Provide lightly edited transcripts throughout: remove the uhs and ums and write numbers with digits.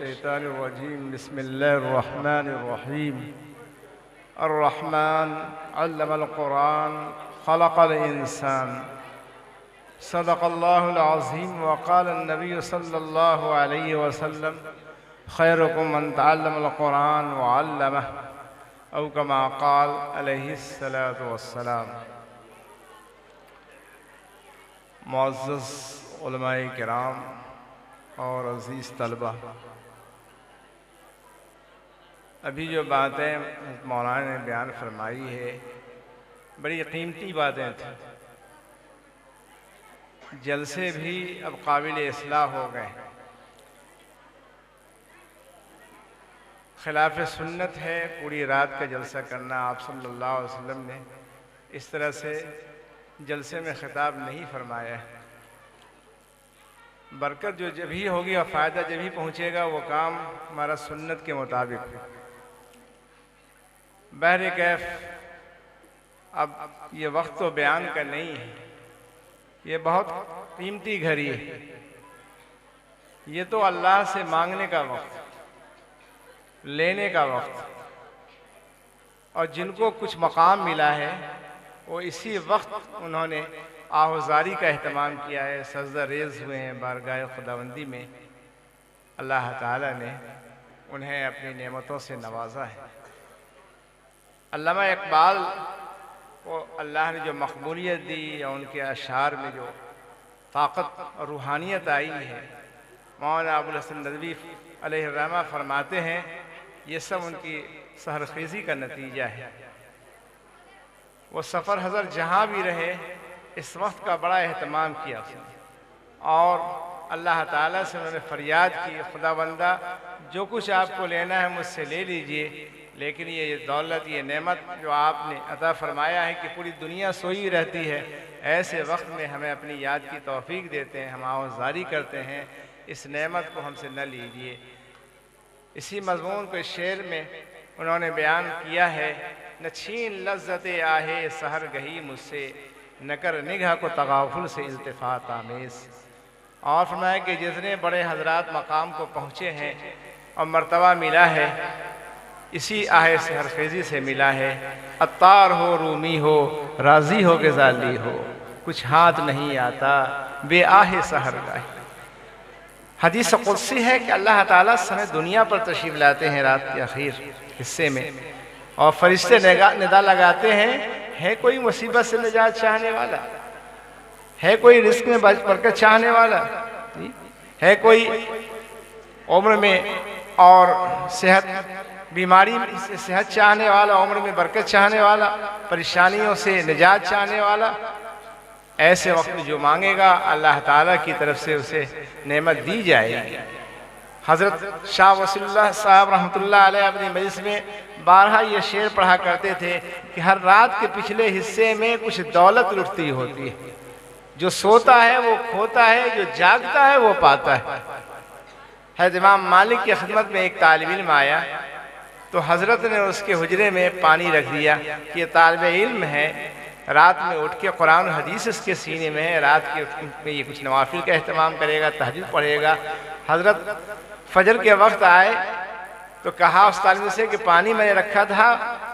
الشيطان الرجيم بسم الله الرحمن الرحيم الرحمن علم القرآن خلق الإنسان صدق الله العظيم وقال النبي صلى الله عليه وسلم خيركم من تعلم القرآن وعلمه أو كما قال عليه الصلاة والسلام۔ معزز علماء کرام اور عزیز طلبہ، ابھی جو باتیں مولانا نے بیان فرمائی ہے بڑی قیمتی باتیں تھیں۔ جلسے بھی اب قابل اصلاح ہو گئے، خلاف سنت ہے پوری رات کا جلسہ کرنا۔ آپ صلی اللہ علیہ وسلم نے اس طرح سے جلسے میں خطاب نہیں فرمایا ہے۔ برکت جو جب ہی ہوگی اور فائدہ جب ہی پہنچے گا وہ کام ہمارا سنت کے مطابق۔ بہرکیف اب یہ وقت تو بیان کا نہیں ہے، یہ بہت قیمتی گھڑی ہے، یہ تو اللہ سے مانگنے کا وقت، لینے کا وقت، اور جن کو کچھ مقام ملا ہے وہ اسی وقت انہوں نے آہوزاری کا اہتمام کیا ہے، سجدہ ریز ہوئے ہیں بارگاہ خداوندی میں۔ اللہ تعالیٰ نے انہیں اپنی نعمتوں سے نوازا ہے۔ علامہ اقبال کو اللہ نے جو مقبولیت دی اور ان کے اشعار میں جو طاقت اور روحانیت آئی ہے، مولانا ابوالحسن ندوی علیہ الرحمہ فرماتے ہیں یہ سب ان کی سحرخیزی کا نتیجہ ہے۔ وہ سفر حضر جہاں بھی رہے اس وقت کا بڑا اہتمام کیا اس نے، اور اللہ تعالیٰ سے انہوں نے فریاد کی، خداوندہ جو کچھ آپ کو لینا ہے مجھ سے لے لیجئے، لیکن یہ دولت، یہ نعمت جو آپ نے عطا فرمایا ہے کہ پوری دنیا سوئی رہتی ہے، ایسے وقت میں ہمیں اپنی یاد کی توفیق دیتے ہیں، ہم آہوزاری کرتے ہیں، اس نعمت کو ہم سے نہ لیجئے۔ اسی مضمون کو اس شعر میں انہوں نے بیان کیا ہے، نہ چھین لذت آہے سحر گہی مجھ سے، نہ کر نگاہ کو تغافل سے التفات آمیز۔ اور فرمایا کہ جتنے بڑے حضرات مقام کو پہنچے ہیں اور مرتبہ ملا ہے اسی آہ سحرخیزی سے ملا ہے۔ عطار ہو رومی ہو راضی ہو غزالی ہو، کچھ ہاتھ نہیں آتا بے آہ سحر گاہی۔ حدیث قدسی ہے کہ اللہ تعالیٰ سمیں دنیا پر تشریف لاتے ہیں رات کے آخر حصے میں، اور فرشتے ندا لگاتے ہیں، ہے کوئی مصیبت سے نجات چاہنے والا، ہے کوئی رزق میں برکت چاہنے والا، ہے کوئی عمر میں اور صحت بیماری سے صحت چاہنے والا، عمر میں برکت چاہنے والا، پریشانیوں سے نجات چاہنے والا۔ ایسے وقت جو مانگے گا اللہ تعالیٰ کی طرف سے اسے نعمت دی جائے گی۔ حضرت شاہ وصل اللہ صاحب رحمۃ اللہ علیہ اپنی مجلس میں بارہا یہ شعر پڑھا کرتے تھے کہ ہر رات کے پچھلے حصے میں کچھ دولت لٹتی ہوتی ہے، جو سوتا ہے وہ کھوتا ہے، جو جاگتا ہے وہ پاتا ہے۔ حضرت امام مالک کی خدمت میں ایک طالب علم آیا تو حضرت نے اس کے حجرے میں پانی رکھ دیا کہ یہ طالب علم ہے، رات میں اٹھ کے قرآن و حدیث اس کے سینے میں ہے، رات کے میں یہ کچھ نوافل کا اہتمام کرے گا، تہجد پڑھے گا۔ حضرت فجر کے وقت آئے تو کہا اس طالب سے کہ پانی میں نے رکھا تھا،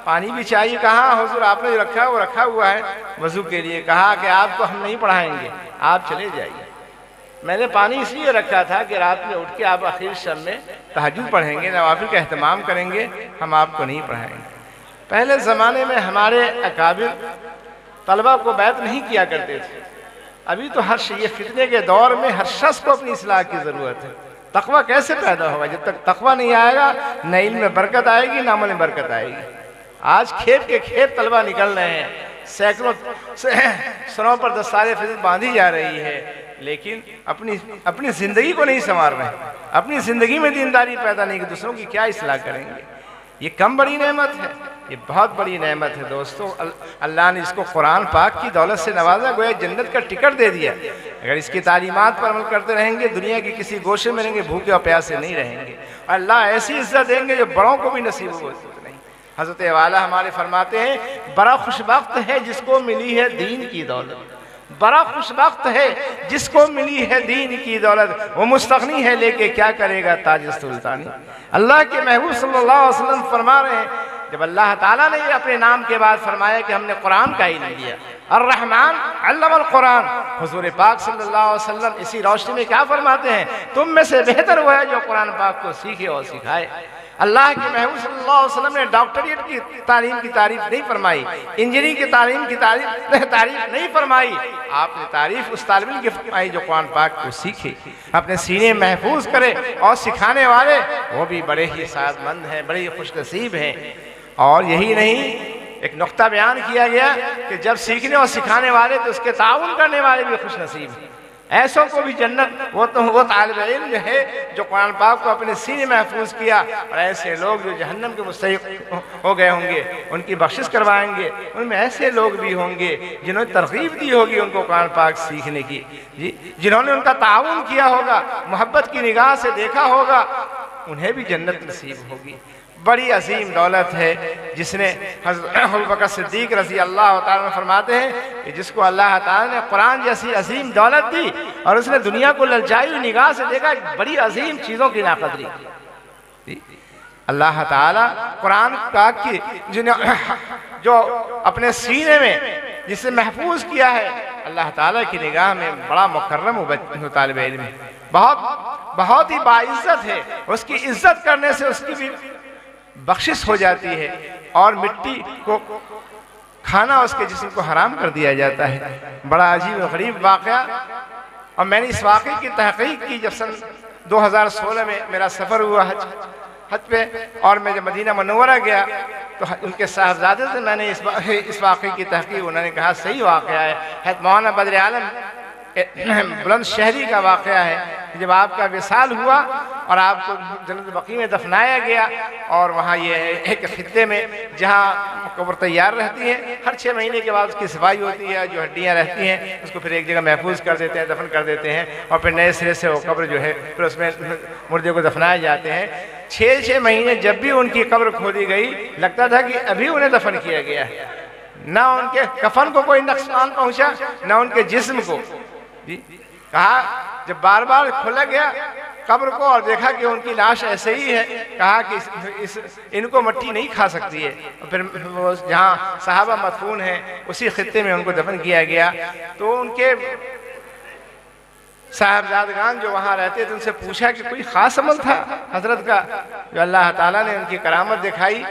پانی بھی چاہیے۔ کہا حضور آپ نے جو رکھا ہے وہ رکھا ہوا ہے وضو کے لیے۔ کہا کہ آپ کو ہم نہیں پڑھائیں گے، آپ چلے جائیے۔ میں نے پانی اس لیے رکھا تھا کہ رات میں اٹھ کے آپ آخر شب میں تہجد پڑھیں گے، نوافل کا اہتمام کریں گے، ہم آپ کو نہیں پڑھائیں گے۔ پہلے زمانے میں ہمارے اکابر طلبہ کو بیعت نہیں کیا کرتے تھے۔ ابھی تو یہ فتنے کے دور میں ہر شخص کو اپنی اصلاح کی ضرورت ہے۔ تقویٰ کیسے پیدا ہوگا؟ جب تک تقویٰ نہیں آئے گا نہ علم میں برکت آئے گی نہ عمل میں برکت آئے گی۔ آج کھیپ کے کھیپ طلبہ نکل رہے ہیں، سینکڑوں سروں پر دستارِ فضیلت باندھی جا رہی ہے، لیکن اپنی زندگی کو نہیں سنوار رہے، اپنی زندگی میں دینداری پیدا نہیں کی، دوسروں کی کیا اصلاح کریں گے؟ یہ کم بڑی نعمت ہے، یہ بہت بڑی نعمت ہے دوستو۔ اللہ نے اس کو قرآن پاک کی دولت سے نوازا، گویا جنت کا ٹکٹ دے دیا۔ اگر اس کی تعلیمات پر عمل کرتے رہیں گے دنیا کی کسی گوشے میں رہیں گے، بھوکے اور پیاسے نہیں رہیں گے، اور اللہ ایسی عزت دیں گے جو بڑوں کو بھی نصیب ہو نہیں۔ حضرت والا ہمارے فرماتے ہیں بڑا خوشبخت ہے جس کو ملی ہے دین کی دولت، بڑا خوشبخت ہے جس کو ملی ہے دین کی دولت، وہ مستغنی ہے لے کے کیا کرے گا تاج سلطانی۔ اللہ کے محبوب صلی اللہ علیہ وسلم فرما رہے ہیں، جب اللہ تعالیٰ نے اپنے نام کے بعد فرمایا کہ ہم نے قرآن کا علم دیا، الرحمن علم القرآن، حضور پاک صلی اللہ علیہ وسلم اسی روشنی میں کیا فرماتے ہیں؟ تم میں سے بہتر وہ ہے جو قرآن پاک کو سیکھے اور سکھائے۔ اللہ کے محبوب صلی اللہ علیہ وسلم نے ڈاکٹریٹ کی تعلیم کی تعریف نہیں فرمائی، انجینئرنگ کی تعلیم کی تعریف نہیں فرمائی، آپ نے تعریف اس طالب علم کی فرمائی جو قرآن پاک کو سیکھے، اپنے سینے محفوظ کرے، اور سکھانے والے وہ بھی بڑے ہی سعادت مند ہیں، بڑے ہی خوش نصیب ہیں۔ اور یہی نہیں، ایک نقطہ بیان کیا گیا کہ جب سیکھنے اور سکھانے والے تو اس کے تعاون کرنے والے بھی خوش نصیب ہیں۔ ایسوں کو بھی جنت، وہ طالب علم جو ہے جو قرآن پاک کو اپنے سینے محفوظ کیا، اور ایسے لوگ جو جہنم کے مستحق ہو گئے ہوں گے ان کی بخشش کروائیں گے، ان میں ایسے لوگ بھی ہوں گے جنہوں نے ترغیب دی ہوگی ان کو قرآن پاک سیکھنے کی، جنہوں نے ان کا تعاون کیا ہوگا، محبت کی نگاہ سے دیکھا ہوگا، انہیں بھی جنت نصیب ہوگی۔ بڑی عظیم دولت ہے جس نے حضرت ابوبکر صدیق رضی اللہ تعالیٰ عنہ فرماتے ہیں کہ جس کو اللہ تعالیٰ نے قرآن جیسی عظیم دولت دی اور اس نے دنیا کو للچائی ہوئی نگاہ سے دیکھا، بڑی عظیم چیزوں کی ناقدری کی۔ اللہ تعالیٰ قرآن پاک کی جو اپنے سینے میں جسے محفوظ کیا ہے، اللہ تعالیٰ کی نگاہ میں بڑا مکرم و طالب علم ہے، بہت ہی باعزت ہے، اس کی عزت کرنے سے اس کی بھی بخشش ہو جاتی ہے، اور مٹی کو کھانا اس کے جسم کو حرام کر دیا جاتا ہے۔ بڑا عجیب و غریب واقعہ، اور میں نے اس واقعے کی تحقیق کی جب سن 2016 میں میرا سفر ہوا حج پہ، اور میں جب مدینہ منورہ گیا تو ان کے صاحبزادے سے میں نے اس واقعے کی تحقیق، انہوں نے کہا صحیح واقعہ ہے، مولانا بدر عالم بلند شہری کا واقعہ ہے، جب آپ کا وصال ہوا اور آپ کو جنت بقیع میں دفنایا گیا، اور وہاں یہ ایک خطے میں جہاں قبر تیار رہتی ہے، ہر 6 مہینے کے بعد اس کی صفائی ہوتی ہے، جو ہڈیاں رہتی ہیں اس کو پھر ایک جگہ محفوظ کر دیتے ہیں، دفن کر دیتے ہیں، اور پھر نئے سرے سے وہ قبر جو ہے پھر اس میں مردے کو دفنائے جاتے ہیں۔ 6 مہینے جب بھی ان کی قبر کھودی گئی لگتا تھا کہ ابھی انہیں دفن کیا گیا ہے، نہ ان کے کفن کو کوئی نقصان پہنچا نہ ان کے جسم کو۔ کہا جب بار بار کھولا گیا قبر کو اور دیکھا کہ ان کی لاش ایسے ہی ہے، کہا کہ ان کو مٹی نہیں کھا سکتی ہے، پھر جہاں صحابہ مدفون ہیں اسی خطے میں ان کو دفن کیا گیا۔ تو ان کے صاحبزادگان جو وہاں رہتے تھے ان سے پوچھا کہ کوئی خاص عمل تھا حضرت کا جو اللہ تعالیٰ نے ان کی کرامت دکھائی؟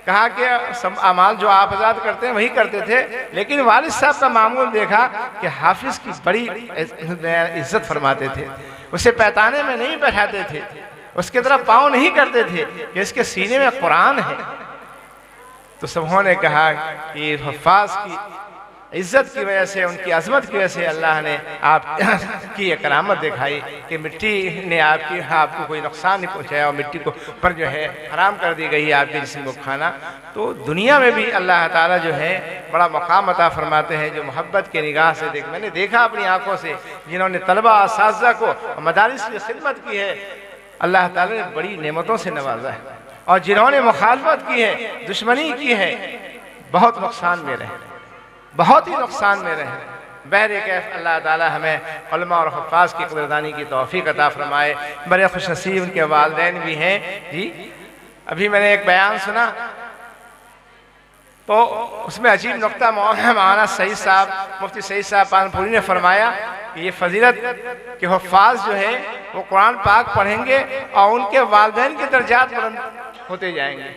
کہا کہ سب اعمال جو آپ حضرات کرتے ہیں وہی کرتے تھے، لیکن والد صاحب کا معمول دیکھا کہ حافظ کی بڑی عزت فرماتے تھے، اسے پیتانے میں نہیں بیٹھاتے تھے، اس کی طرف پاؤں نہیں کرتے تھے کہ اس کے سینے میں قرآن ہے۔ تو سبوں نے کہا کہ حفاظ کی عزت کی وجہ سے، ان کی عظمت کی وجہ سے اللہ نے آپ کی یہ کرامت دکھائی کہ مٹی نے آپ کو کوئی نقصان نہیں پہنچایا، اور مٹی کو پر جو ہے حرام کر دی گئی آپ کے جسم کو کھانا۔ تو دنیا میں بھی اللہ تعالیٰ جو ہے بڑا مقام عطا فرماتے ہیں جو محبت کے نگاہ سے میں نے دیکھا اپنی آنکھوں سے، جنہوں نے طلبہ اساتذہ کو مدارس کی خدمت کی ہے، اللہ تعالیٰ نے بڑی نعمتوں سے نوازا ہے، اور جنہوں نے مخالفت کی ہے، دشمنی کی ہے، بہت نقصان میں رہے، بہت ہی نقصان میں رہے۔ بہرکیف اللہ تعالی ہمیں علماء اور حفاظ کی قدردانی کی توفیق عطا فرمائے۔ بڑے خوش نصیب ان کے والدین بھی ہیں۔ جی ابھی میں نے ایک بیان سنا تو اس میں عجیب نقطہ مولانا سعید صاحب، مفتی سعید صاحب پانپوری نے فرمایا کہ یہ فضیلت کہ حفاظ جو ہے وہ قرآن پاک پڑھیں گے اور ان کے والدین کے درجات بلند ہوتے جائیں گے۔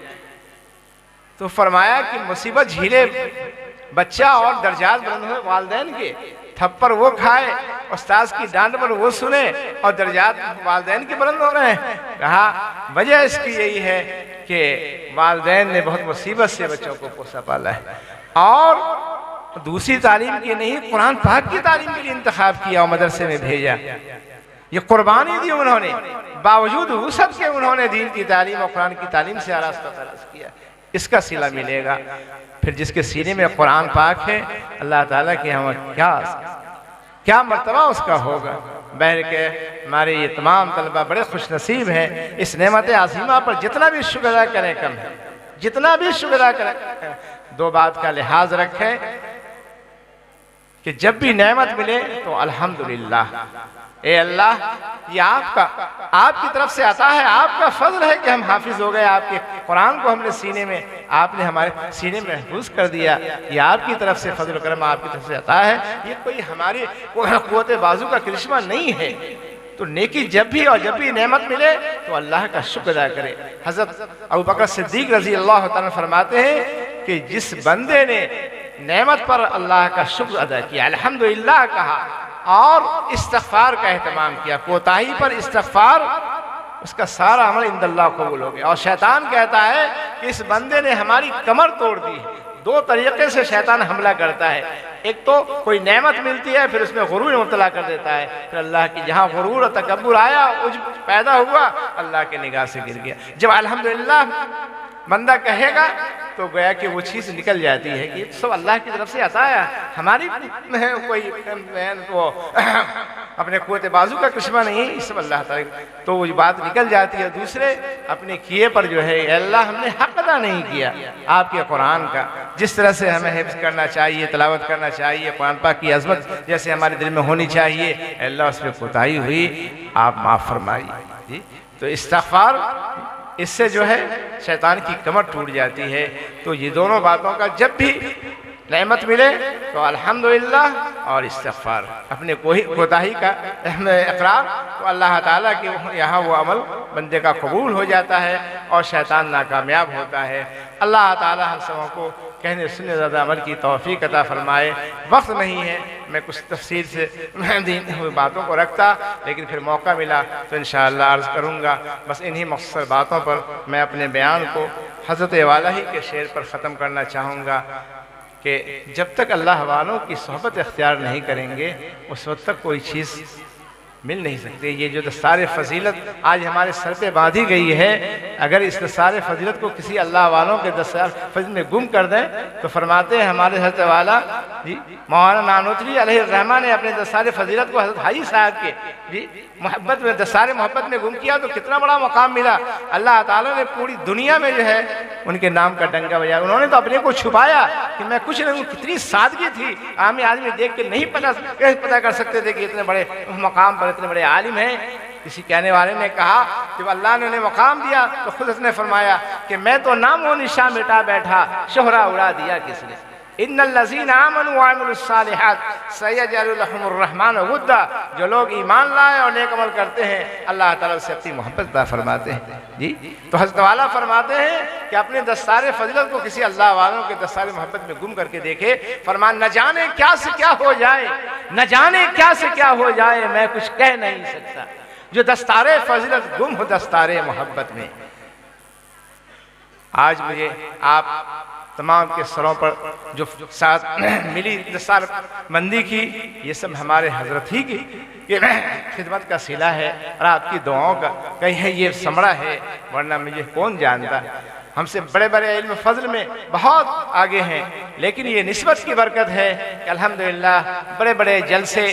تو فرمایا کہ مصیبت جھیلے بچہ اور درجات بلند ہوئے والدین کے، تھپڑ وہ کھائے، استاذ کی ڈانٹ پر وہ سنے اور درجات والدین کے بلند ہو رہے ہیں۔ کہا وجہ اس کی یہی ہے کہ والدین نے بہت مصیبت سے بچوں کو پوسا پالا ہے، اور دوسری تعلیم کی نہیں قرآن پاک کی تعلیم کے لیے انتخاب کیا اور مدرسے میں بھیجا۔ یہ قربانی دی انہوں نے، باوجود وسعت کے انہوں نے دین کی تعلیم اور قرآن کی تعلیم سے آراستہ خلاص کیا۔ اس کا صلہ ملے گا پھر جس کے سینے میں قرآن پاک ہے، اللہ تعالیٰ کی ہمیں کیا مرتبہ اس کا ہوگا۔ بہرکیف ہمارے یہ تمام طلبہ بڑے خوش نصیب ہیں، اس نعمت عظیمہ پر جتنا بھی شکر ادا کریں کم ہے، جتنا بھی شکر ادا کریں۔ دو بات کا لحاظ رکھیں کہ جب بھی نعمت ملے تو الحمدللہ، اے اللہ یہ آپ کی طرف سے عطا ہے، آپ کا فضل ہے کہ ہم حافظ ہو گئے، آپ کے قرآن کو ہم نے سینے میں، آپ نے ہمارے سینے میں محفوظ کر دیا، یہ آپ کی طرف سے فضل و کرم، آپ کی طرف سے عطا ہے، یہ کوئی ہماری قوت بازو کا کرشمہ نہیں ہے۔ تو نیکی جب بھی نعمت ملے تو اللہ کا شکر ادا کرے۔ حضرت ابوبکر صدیق رضی اللہ تعالیٰ فرماتے ہیں کہ جس بندے نے نعمت پر اللہ کا شکر ادا کیا، الحمدللہ کہا اور استغفار کا اہتمام کیا، کوتاہی پر استغفار، اس کا سارا عمل عند اللہ قبول ہو گیا۔ اور شیطان کہتا ہے کہ اس بندے نے ہماری کمر توڑ دی ہے۔ دو طریقے سے شیطان حملہ کرتا ہے، ایک تو کوئی نعمت ملتی ہے پھر اس میں غرور مبتلا کر دیتا ہے، پھر اللہ کی جہاں غرور اور تکبر آیا، عجب پیدا ہوا، اللہ کے نگاہ سے گر گیا۔ جب الحمدللہ بندہ کہے گا تو گویا کہ وہ چیز نکل جاتی ہے کہ سب اللہ کی طرف سے عطا ہے، ہماری کوئی وہ اپنے قوت بازو کا کرشمہ نہیں ہے، سب اللہ تعالیٰ، تو وہ بات نکل جاتی ہے۔ دوسرے اپنے کیے پر جو ہے، اے اللہ ہم نے حق ادا نہیں کیا آپ کے قرآن کا، جس طرح سے ہمیں حفظ کرنا چاہیے، تلاوت کرنا چاہیے، قرآن پاک کی عظمت جیسے ہمارے دل میں ہونی چاہیے، اے اللہ اس میں کوتاہی ہوئی، آپ معاف فرمائیے۔ تو استغفار، اس سے جو ہے شیطان کی کمر ٹوٹ جاتی ہے۔ تو یہ دونوں باتوں کا جب بھی نعمت ملے تو الحمدللہ اور استغفار، اپنے کوتاہی کا اقرار، تو اللہ تعالیٰ کے یہاں وہ عمل بندے کا قبول ہو جاتا ہے اور شیطان ناکامیاب ہوتا ہے۔ اللہ تعالیٰ ہم سبوں کو کہنے سننے زیادہ عمل کی توفیق عطا فرمائے۔ وقت نہیں ہے، میں کچھ تفصیل سے ہوئی باتوں کو رکھتا، لیکن پھر موقع ملا تو انشاءاللہ عرض کروں گا۔ بس انہی مختصر باتوں پر میں اپنے بیان کو حضرت والا ہی کے شعر پر ختم کرنا چاہوں گا کہ جب تک اللہ والوں کی صحبت اختیار نہیں کریں گے اس وقت تک کوئی چیز مل نہیں سکتی۔ یہ جو دستار فضیلت آج ہمارے سر پہ باندھی گئی ہے، اگر اس دستار فضیلت کو کسی اللہ والوں کے دستار فضیلت میں گم کر دیں تو فرماتے ہیں ہمارے حضرت والا مولانا نانوتوی علیہ الرحمہ نے اپنے دستار فضیلت کو حضرت حاجی صاحب کے محبت میں، دستار محبت میں گم کیا تو کتنا بڑا مقام ملا۔ اللہ تعالیٰ نے پوری دنیا میں جو ہے ان کے نام کا ڈنکا بجایا۔ انہوں نے تو اپنے کو چھپایا کہ میں کچھ نہیں ہوں، کتنی سادگی تھی، عامی آدمی دیکھ کے نہیں پتہ کر سکتے تھے کہ اتنے بڑے مقام پر اتنے بڑے عالم ہیں۔ کسی کہنے والے نے کہا جب اللہ نے انہیں مقام دیا تو خود اس نے فرمایا کہ میں تو نام و نشان مٹا بیٹھا، شہرہ اڑا دیا کس نے۔ ان الذین آمنوا وعملوا الصالحات سیجعل لهم الرحمن ودا، جو لوگ ایمان لائے اور نیک عمل کرتے ہیں اللہ تعالیٰ سے اپنی محبت عطا فرماتے ہیں۔ جی تو حضرت والا فرماتے ہیں کہ اپنے دستار فضیلت کو کسی اللہ والوں کے دستار محبت میں گم کر کے دیکھے، فرمان نہ جانے کیا سے کیا ہو جائے، نہ جانے کیا سے کیا ہو جائے، میں کچھ کہہ نہیں سکتا۔ جو دستار فضیلت گم ہو دستار محبت میں۔ آج مجھے آپ تمام کے سروں پر جو ساتھ ملی دستار بندی کی، یہ سب ہمارے حضرت ہی کی خدمت کا صلہ ہے اور آپ کی دعاؤں کا کہیں یہ سمڑا ہے، ورنہ مجھے کون جانتا۔ ہم سے بڑے بڑے علم فضل میں بہت آگے ہیں، لیکن یہ نسبت کی برکت ہے کہ الحمدللہ بڑے بڑے جلسے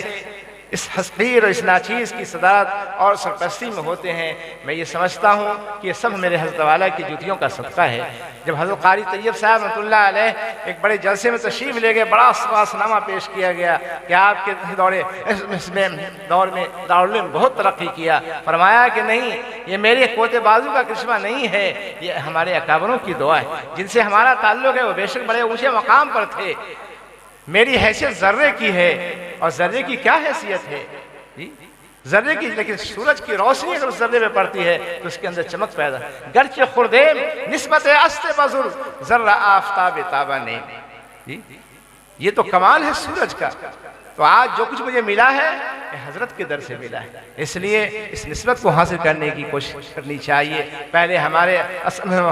اس حسقیر اور اس ناچیز کی صدارت اور سرپرستی میں ہوتے ہیں۔ میں یہ سمجھتا ہوں کہ یہ سب میرے حضرت والا کی جوتیوں کا صدقہ ہے۔ جب حضرت قاری طیب صاحب رحمۃ اللہ علیہ ایک بڑے جلسے میں تشریف لے گئے، بڑا سواسنامہ پیش کیا گیا کہ آپ کے دور میں دارالعلوم بہت ترقی کیا۔ فرمایا کہ نہیں، یہ میرے قوت بازو کا کرشمہ نہیں ہے، یہ ہمارے اکابروں کی دعا ہے، جن سے ہمارا تعلق ہے، وہ بے شک بڑے اونچے مقام پر تھے۔ میری حیثیت ذرے کی ہے، اور ذرے کی کیا حیثیت ہے ذرے کی، لیکن سورج کی روشنی اگر اس ذرے میں پڑتی ہے تو اس کے اندر چمک پیدا، گرچہ خردیم نسبت است بزرگ ذرہ آفتاب تابہ نیم۔ یہ تو کمال ہے سورج کا۔ تو آج جو کچھ مجھے ملا ہے یہ حضرت کے در سے ملا ہے، اس لیے اس نسبت کو حاصل کرنے کی کوشش کرنی چاہیے۔ پہلے ہمارے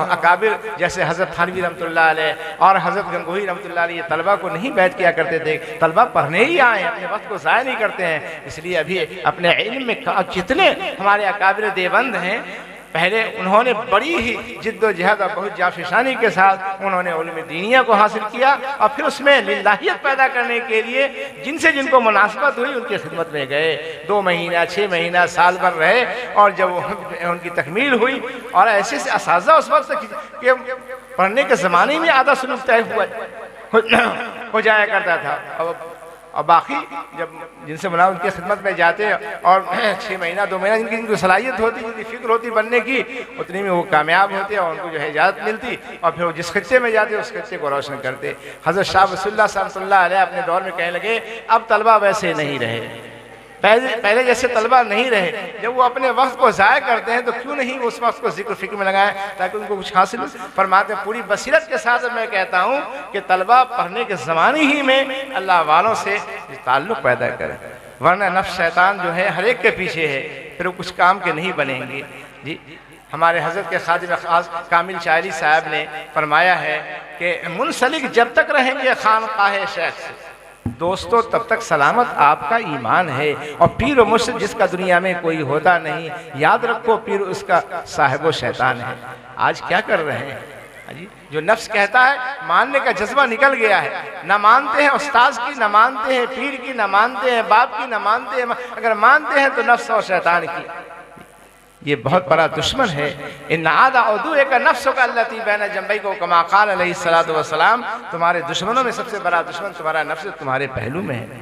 اکابر جیسے حضرت تھانوی رحمۃ اللہ علیہ اور حضرت گنگوہی رحمۃ اللہ علیہ طلبہ کو نہیں بیعت کیا کرتے تھے، طلبہ پڑھنے ہی آئے، اپنے وقت کو ضائع نہیں کرتے ہیں۔ اس لیے ابھی اپنے علم میں جتنے ہمارے اکابر دیوبند ہیں، پہلے انہوں نے بڑی ہی جد و جہد اور بہت جافشانی کے ساتھ انہوں نے علم دینیہ کو حاصل کیا، اور پھر اس میں للہیت پیدا کرنے کے لیے جن کو مناسبت ہوئی ان کی خدمت میں گئے، 2 مہینہ 6 مہینہ سال بھر رہے، اور جب ان کی تکمیل ہوئی اور ایسے سے اساتذہ اس وقت کہ پڑھنے کے زمانے میں آدھا سلوک طے ہو جایا کرتا تھا۔ اب اور باقی جب جن سے ملا ان کی خدمت میں جاتے اور 6 مہینہ 2 مہینہ جن کی صلاحیت ہوتی، جن کی فکر ہوتی بننے کی، اتنی میں وہ کامیاب ہوتے اور ان کو جو ہے اجازت ملتی، اور پھر وہ جس خطے میں جاتے اس خطے کو روشن کرتے۔ حضرت شاہ وصول اللہ صلی اللہ علیہ اپنے دور میں کہنے لگے اب طلبہ ویسے نہیں رہے، پہلے جیسے طلبہ نہیں رہے، جب وہ اپنے وقت کو ضائع کرتے ہیں تو کیوں نہیں اس وقت کو ذکر فکر میں لگائیں تاکہ ان کو کچھ حاصل ہو۔ فرماتے ہیں پوری بصیرت کے ساتھ میں کہتا ہوں کہ طلبہ پڑھنے کے زمانے ہی میں اللہ والوں سے تعلق پیدا کریں، ورنہ نفس شیطان جو ہے ہر ایک کے پیچھے ہے، پھر وہ کچھ کام کے نہیں بنیں گے۔ جی ہمارے حضرت کے خادم خاص کامل شاعری صاحب نے فرمایا ہے کہ منسلک جب تک رہیں گے خانقاہ شیخ سے دوستو تب تک سلامت آپ کا ایمان ہے، اور پیر و مرشد جس کا دنیا میں کوئی ہوتا نہیں، یاد رکھو پیر اس کا صاحب و شیطان ہے۔ آج کیا کر رہے ہیں؟ جو نفس کہتا ہے ماننے کا جذبہ نکل گیا ہے، نہ مانتے ہیں استاذ کی، نہ مانتے ہیں پیر کی، نہ مانتے ہیں باپ کی، نہ مانتے ہیں، اگر مانتے ہیں تو نفس اور شیطان کی۔ یہ بہت بڑا دشمن ہے۔ ان عاد عدوک نفسک التی بین جنبیک کما قال علیہ الصلوۃ والسلام، تمہارے دشمنوں میں سب سے بڑا دشمن تمہارا نفس تمہارے پہلو میں ہے،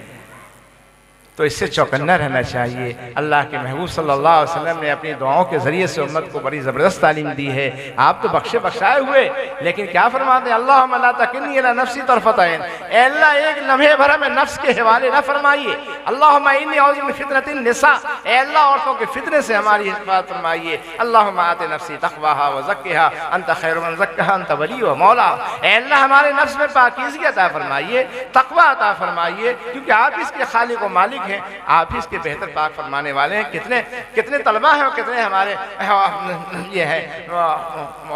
تو اس سے چوکنا رہنا چاہیے۔ اللہ کے محبوب صلی اللہ علیہ وسلم نے اپنی دعاؤں کے ذریعے سے امت کو بڑی زبردست تعلیم دی ہے۔ آپ تو بخشائے ہوئے، لیکن کیا فرماتے ہیں؟ اللہم لا تکلنی الی نفسی طرفۃ عین، اے اللہ ایک لمحے بھر میں نفس کے حوالے نہ فرمائیے۔ اللہم انی اعوذ من فتنۃ النساء، اے اللہ عورتوں کے فتنے سے ہماری حفاظت فرمائیے۔ اللہم آت نفسی تقواہا وزکھا انت خیر من زکھاہا انت ولی و مولا، اے اللہ ہمارے نفس میں پاکیزگی عطا فرمائیے، تقوی عطا فرمائیے، کیونکہ آپ اس کے خالق و مالک ہیں، آپ ہی اس کے بہتر پاک فرمانے والے ہیں۔ کتنے طلبہ ہیں اور کتنے ہمارے یہ ہے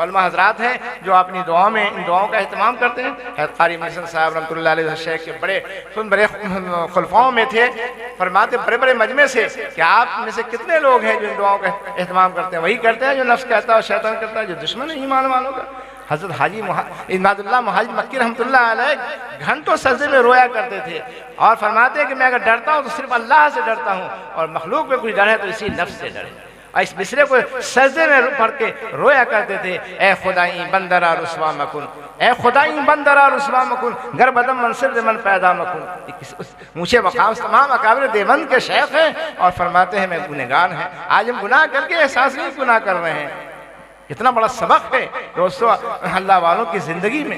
علماء حضرات ہیں جو اپنی دعاؤں میں ان دعاؤں کا اہتمام کرتے ہیں۔ حضرت قاری محسن صاحب رحمۃ اللہ علیہ شیخ کے بڑے خلفاؤں میں تھے، فرماتے بڑے بڑے مجمع سے کہ آپ میں سے کتنے لوگ ہیں جو ان دعاؤں کا اہتمام کرتے ہیں؟ وہی کرتے ہیں جو نفس کہتا ہے اور شیطان کرتا ہے، جو دشمن ہے ایمان والوں کا۔ حضرت حاجی امداد اللہ مہاجر مکی رحمۃ اللہ علیہ گھنٹوں سجدے میں رویا کرتے تھے اور فرماتے ہیں کہ میں اگر ڈرتا ہوں تو صرف اللہ سے ڈرتا ہوں، اور مخلوق میں کچھ ڈر ہے تو اسی نفس سے ڈرے۔ اور اس مصرے کو سجدے میں پڑھ کے رویا کرتے تھے، اے خدائی بندرا رسوا مکن، اے خدائی بندرا رسوا مکن، گر بدم منصر من پیدا مکن۔ اونچے مقام تمام اکابر دیوبند کے شیخ ہیں اور فرماتے ہیں میں گنہگار ہیں۔ آج ہم گناہ کر کے احساس نہیں گناہ کر رہے ہیں۔ اتنا بڑا سبق ہے دوستو اللہ والوں کی زندگی میں،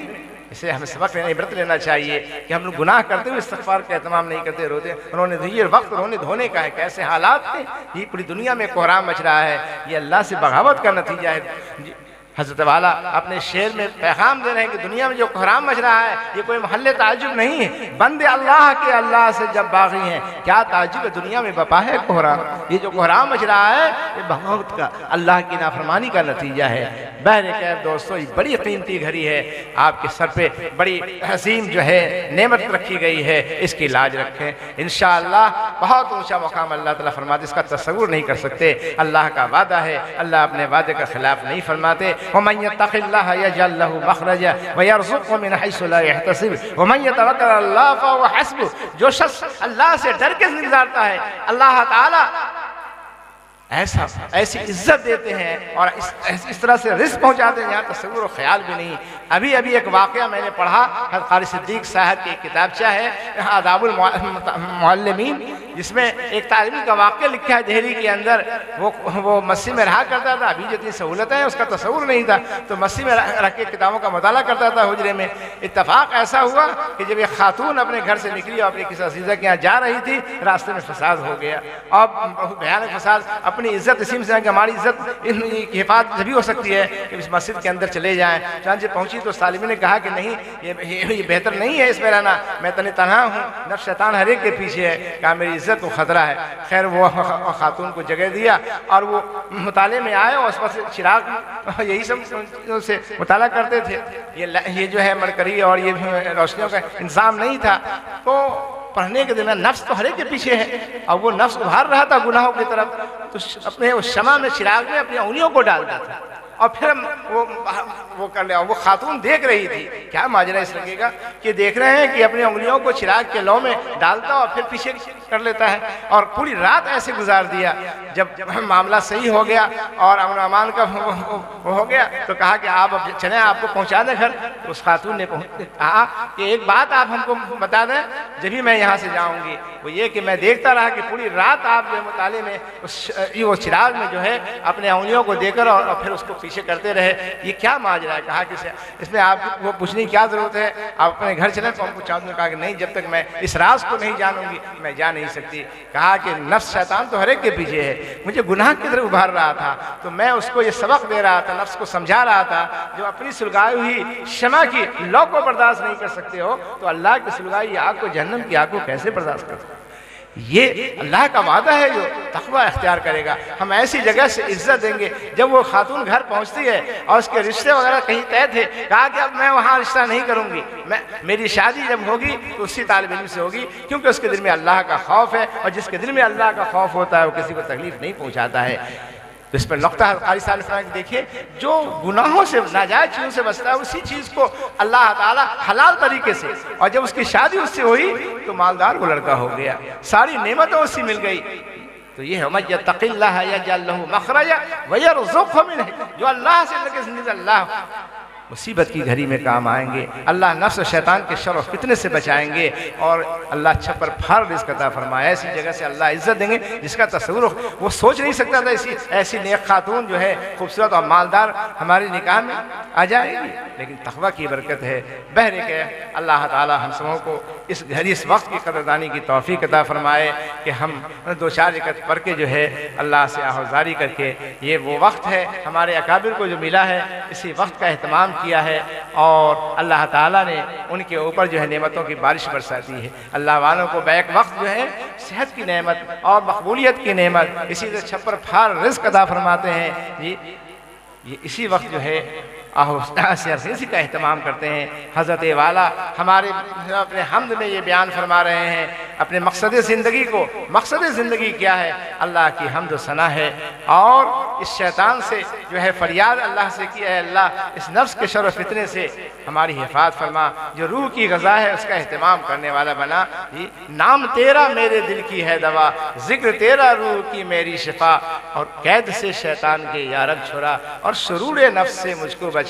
اسے ہمیں سبق لینا، عبرت لینا چاہیے کہ ہم لوگ گناہ کرتے ہوئے استغفار کا اہتمام نہیں کرتے، روتے انہوں نے یہ وقت رونے دھونے کا ہے، کیسے حالات تھے، یہ پوری دنیا میں کوہرام مچ رہا ہے، یہ اللہ سے بغاوت کا نتیجہ ہے۔ حضرت والا اپنے شعر میں پیغام دے رہے ہیں کہ دنیا میں جو کوہرام مچ رہا ہے یہ کوئی محل تعجب نہیں ہے، بندے اللہ کے اللہ سے جب باغی ہیں کیا تعجب ہے، دنیا میں بپا ہے کوہرام۔ یہ جو کوہرام مچ رہا ہے یہ بغاوت کا، اللہ کی نافرمانی کا نتیجہ ہے۔ بہرکیف دوستو یہ بڑی قیمتی گھڑی ہے، آپ کے سر پہ بڑی عظیم جو ہے نعمت رکھی گئی ہے، اس کی لاج رکھیں انشاءاللہ۔ بہت اونچا مقام اللہ تعالیٰ فرماتے، اس کا تصور نہیں کر سکتے۔ اللہ کا وعدہ ہے، اللہ اپنے وعدے کا خلاف نہیں فرماتے۔ وَمَن يَتَّقِ اللَّهَ يَجْعَل لَّهُ مَخْرَجًا وَيَرْزُقْهُ مِنْ حَيْثُ لَا يَحْتَسِبُ وَمَن يَتَوَكَّلْ عَلَى اللَّهِ فَهُوَ حَسْبُهُ، جو شخص اللہ سے ڈر کے گزارتا ہے اللہ تعالیٰ ایسی عزت دیتے ہیں اور اس طرح سے رزق پہنچاتے ہیں جہاں تصور و خیال بھی نہیں۔ ابھی ایک واقعہ میں نے پڑھا، حضرت قاری صدیق صاحب کی ایک کتابچہ ہے آداب المعلمین، جس میں ایک تعلیمی کا واقعہ لکھا ہے دہلی کے اندر۔ وہ مسجد میں رہا کرتا تھا، ابھی جتنی سہولتیں ہیں اس کا تصور نہیں تھا، تو مسجد میں رکھ کے کتابوں کا مطالعہ کرتا تھا حجرے میں۔ اتفاق ایسا ہوا کہ جب ایک خاتون اپنے گھر سے نکلی اور اپنی کسی عزیزہ کے یہاں جا رہی تھی، راستے میں فساد ہو گیا، اور بھیانک فساد۔ اپنی عزت اسی میں سے کہ ہماری عزت کی حفاظت جبھی ہو سکتی ہے کہ اس مسجد کے اندر چلے جائیں۔ چنانچہ پہنچی تو سالمین نے کہا کہ نہیں، یہ بہتر نہیں ہے اس میں رہنا، میں تنہا ہوں، نفس شیطان ہر ایک کے پیچھے ہے، کہا میری عزت کو خطرہ ہے۔ خیر وہ خاتون کو جگہ دیا اور وہ مطالعے میں آئے اور اس پر چراغ یہی سب سے مطالعہ کرتے تھے۔ یہ جو ہے مرکری اور یہ روشنیوں کا انتظام نہیں تھا، تو پڑھنے کے دن نفس تو ہر ایک کے پیچھے ہے، اور وہ نفس ابھار رہا تھا گناہوں کی طرف، تو اپنے اس شمع میں چراغ میں اپنی انگلیوں کو ڈالتا تھا اور پھر وہ کر لیا. وہ خاتون دیکھ رہی تھی کیا ماجرا اس لگے گا کہ دیکھ رہے ہیں کہ اپنی انگلیوں کو چراغ کے لو میں ڈالتا اور پھر پیچھے کر لیتا ہے, اور پوری رات ایسے گزار دیا. جب معاملہ صحیح ہو گیا اور امن و امان کا ہو گیا تو کہا کہ آپ اب چلیں, آپ کو پہنچا دیں گھر. اس خاتون نے کہا کہ ایک بات آپ ہم کو بتا دیں جب ہی میں یہاں سے جاؤں گی, وہ یہ کہ میں دیکھتا رہا کہ پوری رات آپ جو مطالعے میں وہ چراغ میں جو ہے اپنے انگلیوں کو دے کر اور پھر اس کو پیچھے کرتے رہے, یہ کیا ماجرا ہے. کہا کہ اس میں آپ کو پوچھنے کی کیا ضرورت ہے, آپ اپنے گھر چلیں تو ہم کو چاہوں. کہا کہ نہیں, جب تک میں اس راز کو نہیں جانوں گی میں جا نہیں سکتی. کہا کہ نفس شیطان تو ہر ایک کے پیچھے ہے, مجھے گناہ کی طرف ابھار رہا تھا تو میں اس کو یہ سبق دے رہا تھا, نفس کو سمجھا رہا تھا. جو اپنی سلگائی ہوئی شمع کی لو کو برداشت نہیں کر سکتے ہو تو اللہ کی سلگائی آگ کو, جہنم کی آگ کو کیسے برداشت کر سکتے. یہ اللہ کا وعدہ ہے جو تقوی اختیار کرے گا ہم ایسی جگہ سے عزت دیں گے. جب وہ خاتون گھر پہنچتی ہے اور اس کے رشتے وغیرہ کہیں طے تھے, کہا کہ اب میں وہاں رشتہ نہیں کروں گی, میری شادی جب ہوگی تو اسی طالب علم سے ہوگی, کیونکہ اس کے دل میں اللہ کا خوف ہے, اور جس کے دل میں اللہ کا خوف ہوتا ہے وہ کسی کو تکلیف نہیں پہنچاتا ہے. تو اس پر نقطہ قاری صاحب نے دیکھیے, جو گناہوں سے ناجائز چیزوں سے بچتا ہے اسی چیز کو اللہ تعالیٰ حلال طریقے سے, اور جب اس کی شادی اس سے ہوئی تو مالدار وہ لڑکا ہو گیا, ساری نعمتوں اس سے مل گئی. تو یہ ہے وَمَن يَتَّقِ اللَّهَ يَجْعَل لَّهُ مَخْرَجًا وَيَرْزُقْهُ مِنْ, جو اللہ سے لگے زندگی اللہ مصیبت کی گھڑی میں کام آئیں گے. اللہ نفس و شیطان کے شر و فتنے سے بچائیں گے, اور اللہ چھپر پھاڑ رزق عطا فرمائے. ایسی جگہ سے اللہ عزت دیں گے جس کا تصور وہ سوچ نہیں سکتا تھا ایسی نیک خاتون جو ہے خوبصورت اور مالدار ہماری نکاح میں آ جائے گی. لیکن تقوی کی برکت ہے. بہر کہ اللہ تعالی ہم سبوں کو اس گھڑی اس وقت کی قدردانی کی توفیق عطا فرمائے کہ ہم 2-4 رکعت پڑھ کے جو ہے اللہ سے آہوزاری کر کے, یہ وہ وقت ہے ہمارے اکابر کو جو ملا ہے, اسی وقت کا اہتمام کیا ہے, اور اللہ تعالیٰ نے ان کے اوپر جو ہے نعمتوں کی بارش برساتی ہے. اللہ والوں کو بیک وقت جو ہے صحت کی نعمت اور مقبولیت کی نعمت, اسی سے چھپر پھاڑ رزق عطا فرماتے ہیں. یہ اسی وقت جو ہے اسی کا اہتمام کرتے ہیں. حضرت والا ہمارے اپنے حمد میں یہ بیان فرما رہے ہیں اپنے مقصد زندگی کو. مقصد زندگی کیا ہے؟ اللہ کی حمد و ثنا ہے, اور اس شیطان سے جو ہے فریاد اللہ سے کی, اے اللہ اس نفس کے شر و فتنے سے ہماری حفاظت فرما. جو روح کی غذا ہے اس کا اہتمام کرنے والا بنا. نام تیرا میرے دل کی ہے دوا, ذکر تیرا روح کی میری شفا, اور قید سے شیطان کے یا رب چھڑا, اور شرور نفس سے مجھ کو بچا.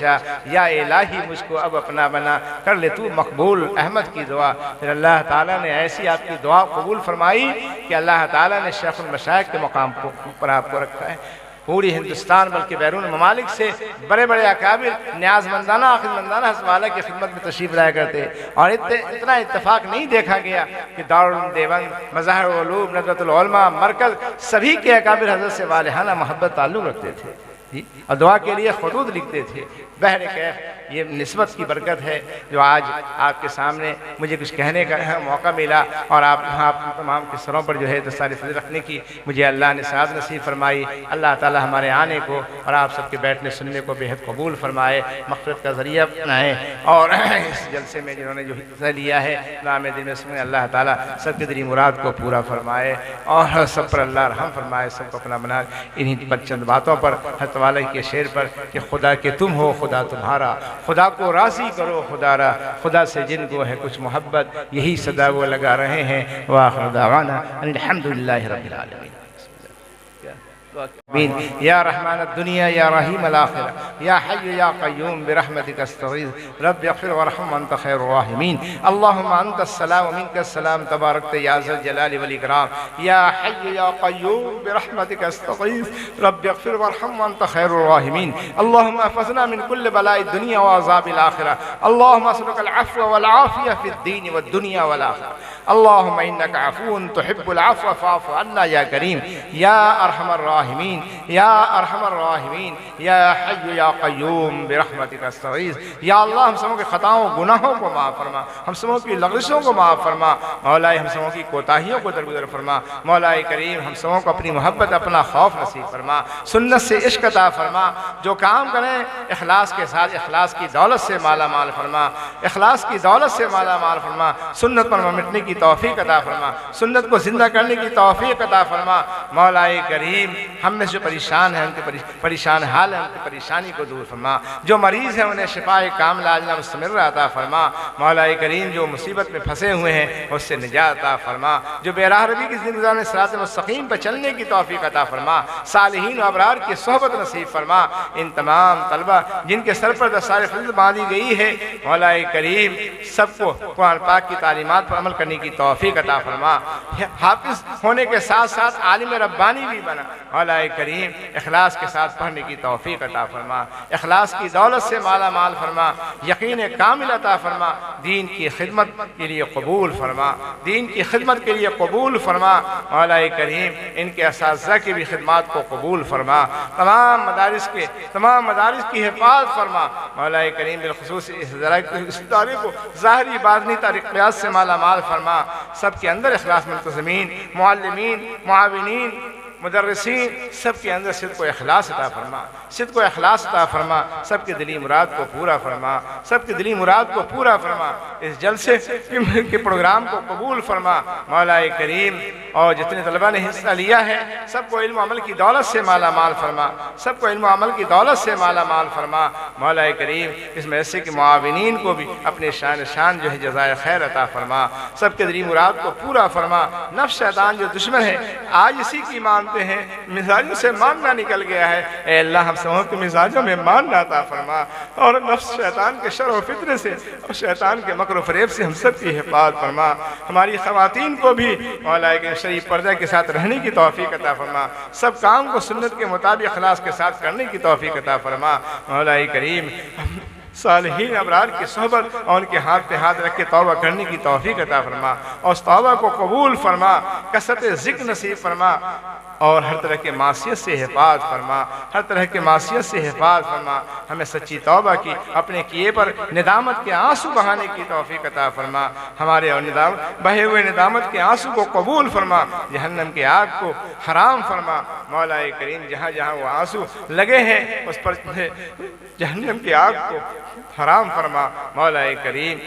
یا الہی مجھ کو اب اپنا بنا, کر لے تو مقبول احمد کی دعا. پھر اللہ تعالیٰ نے ایسی آپ کی دعا قبول فرمائی کہ اللہ تعالیٰ نے شیخ المشائخ کے مقام پر آپ کو رکھا ہے. پوری ہندوستان بلکہ بیرون ممالک سے بڑے بڑے اکابر نیاز مندانہ خدمتمندانہ حضرت والا کی خدمت میں تشریف لایا کرتے, اور اتنا اتفاق نہیں دیکھا گیا کہ دارالعلوم دیوبند, مظاہر العلوم, ندوۃ العلماء مرکز, سبھی کے اکابر حضرت سے والہانہ محبت تعلق رکھتے تھے اور دعا کے لیے خطوط لکھتے تھے. بہر کیف یہ نسبت کی برکت ہے جو آج آپ کے سامنے مجھے کچھ کہنے کا موقع ملا, اور آپ تمام کے سروں پر جو ہے دستار فضل رکھنے کی مجھے اللہ نے سعادت نصیب فرمائی. اللہ تعالی ہمارے آنے کو اور آپ سب کے بیٹھنے سننے کو بے حد قبول فرمائے, مغفرت کا ذریعہ بنائے, اور اس جلسے میں جنہوں نے جو حصہ لیا ہے نام دل میں سمجھے اللہ تعالی سب کے دلی مراد کو پورا فرمائے, اور سب پر اللہ رحم فرمائے, سب کو اپنا بنا. انہی پر چند باتوں پر حضرت والا کے شعر پر کہ خدا کے تم ہو خدا تمہارا, خدا کو راضی کرو خدا را, خدا سے جن کو ہے کچھ محبت یہی صدا وہ لگا رہے ہیں. وآخر دعوانا الحمدللہ رب العالمین. یا رحمان الدنیا یا رحیم الآخرہ یا حی یا قیوم برحمتک استغیث رب اغفر وارحم وانت خیر الراحمین. اللہم انت السلام ومنک السلام تبارکت یا ذا الجلال والاکرام. یا حی یا قیوم برحمتک استغیث رب اغفر وارحم وانت خیر الراحمین. اللہم احفظنا من کل بلاء الدنیا وعذاب الآخرہ. اللہم اسألک العفو والعافیہ فی الدین والدنیا والآخرہ. اللہم انک عفو تحب العفو فاعف عنا یا کریم یا ارحم الراحمین یا ارحم الراحمین یا حی یا قیوم برحمتک استغیث. یا اللہ ہم سبوں کے خطاؤں گناہوں کو معاف فرما, ہم سبوں کی لغزشوں کو معاف فرما. مولا ہم سبوں کی کوتاہیوں کو درگزر فرما. مولا کریم ہم سبوں کو اپنی محبت اپنا خوف نصیب فرما, سنت سے عشق عطا فرما. جو کام کریں اخلاص کے ساتھ اخلاص کی دولت سے مالا مال فرما, اخلاص کی دولت سے مالا مال فرما. سنت پر مٹنے کی توفیق عطا فرما, سنت کو زندہ کرنے کی توفیق عطا فرما. مولا کریم ہم میں جو پریشان ہیں ان کے پریشان حال ہیں ان کی پریشانی کو دور فرما، جو مریض ہیں انہیں شفاء کاملہ عاجلہ مستمرہ عطا فرما، مولا کریم جو مصیبت میں پھنسے ہوئے ہیں اس سے نجات عطا فرما، جو بے راہ روی کی زندگی گزارنے صراط مستقیم پر چلنے کی توفیق عطا فرما، صالحین و ابرار کی صحبت نصیب فرما، ان تمام طلبہ جن کے سر پر دستار فضل باندھی گئی ہے مولا کریم سب کو قرآن پاک کی تعلیمات پر عمل کرنے کی توفیق عطا فرما، حافظ ہونے کے ساتھ ساتھ عالم ربانی بھی بنا، مولا کریم اخلاص کے ساتھ پڑھنے کی توفیق عطا فرما، اخلاص کی دولت سے مالا مال فرما، یقین کامل عطا فرما، دین کی خدمت کے لیے قبول فرما، دین کی خدمت کے لیے قبول فرما، مولا کریم ان کے اساتذہ کی بھی خدمات کو قبول فرما، تمام مدارس کی حفاظت فرما، مولا کریم بالخصوص اس ادارے کو ظاہری باطنی ترقیات سے مالا مال فرما، سب کے اندر اخلاص ملتزمین، معلمین، معاونین، مدرسین سب کے اندر صدق و اخلاص عطا فرما، صدق و اخلاص عطا فرما، سب کے دلی مراد کو پورا فرما، سب کے دلی مراد کو پورا فرما، اس جلسے کے پروگرام کو قبول فرما، مولا کریم اور جتنے طلبہ نے حصہ لیا ہے سب کو علم و عمل کی دولت سے مالا مال فرما، سب کو علم و عمل کی دولت سے مالا مال فرما، مولا کریم اس مدرسے کے معاونین کو بھی اپنے شان جو ہے جزائے خیر عطا فرما، سب کے دلی مراد کو پورا فرما، نفس شیطان جو دشمن ہے آج اسی کی مانتے ہیں، مزاجوں سے ماننا نکل گیا ہے، اے اللہ ہم سبوں کے مزاجوں میں ماننا عطا فرما، اور نفس شیطان کے شر و فتنے سے اور شیطان کے مکر و فریب سے ہم سب کی حفاظت فرما، ہماری خواتین کو بھی مولا کے شریف پردہ کے ساتھ رہنے کی توفیق عطا فرما، سب کام کو سنت کے مطابق اخلاص کے ساتھ کرنے کی توفیق عطا فرما، مولا کریم صالحین ابرار کی صحبت اور ان کے ہاتھ پہ ہاتھ رکھ کے توبہ کرنے کی توفیق عطا فرما، اور اس توبہ کو قبول فرما، کثرت ذکر نصیب فرما، اور ہر طرح کے معصیت سے حفاظت فرما، ہر طرح کے معصیت سے حفاظت فرما، ہمیں سچی توبہ کی اپنے کیے پر ندامت کے آنسو بہانے کی توفیق عطا فرما، ہمارے اور بہے ہوئے ندامت کے آنسو کو قبول فرما، جہنم کی آگ کو حرام فرما، مولا کریم جہاں جہاں وہ آنسو لگے ہیں اس پر جہنم کی آگ کو حرام فرما، مولا کریم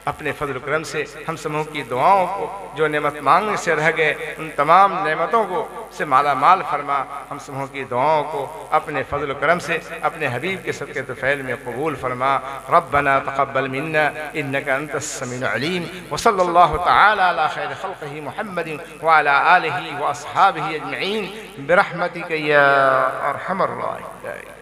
اپنے فضل و کرم سے ہم سبوں کی دعاؤں کو جو نعمت مانگنے سے رہ گئے ان تمام نعمتوں کو سے مالا مال فرما، ہم سبوں کی دعاؤں کو اپنے فضل و کرم سے اپنے حبیب کے صدقے طفیل میں قبول فرما، ربنا تقبل منا انك انت السميع العليم، وصلی اللہ تعالی علی خیر خلقہ محمد وعلى آلہ واصحابہ اجمعین برحمتک یا ارحم الراحمین۔